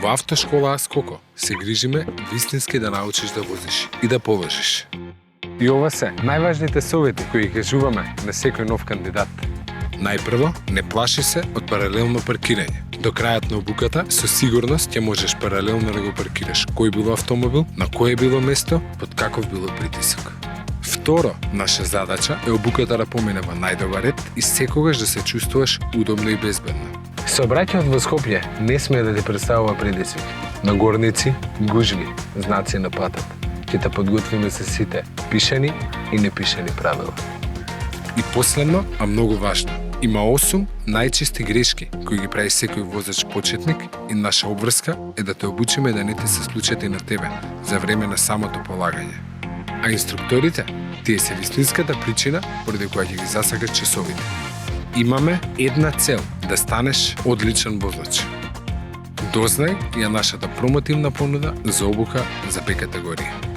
Во автошкола Скоко се грижиме вистински да научиш да возиш и да поважиш. И ова се најважните совети кои ги кажуваме на секој нов кандидат. Најпрво, не плаши се од паралелно паркирање. До крајот на обуката со сигурност ќе можеш паралелно да го паркираш кој било автомобил, на кое било место, под каков било притисок. Второ, наша задача е обуката да помине во најдобар ред и секогаш да се чувствуваш удобно и безбедно. Сообраќајот во Скопје не смее да ти представува предизвик. Нагорници, гужви, знаци на патот. Ќе те подготвиме со сите пишани и непишани правила. И последно, а многу важно, има 8 најчести грешки кои ги прави секој возач почетник и наша обврска е да те обучиме да не ти се случат и на тебе за време на самото полагање. А инструкторите, тие се вистинската причина поради која ќе ги засакат часовите. Имаме една цел, да станеш одличен возач. Дознај ја нашата промотивна понуда за обука за Б категорија.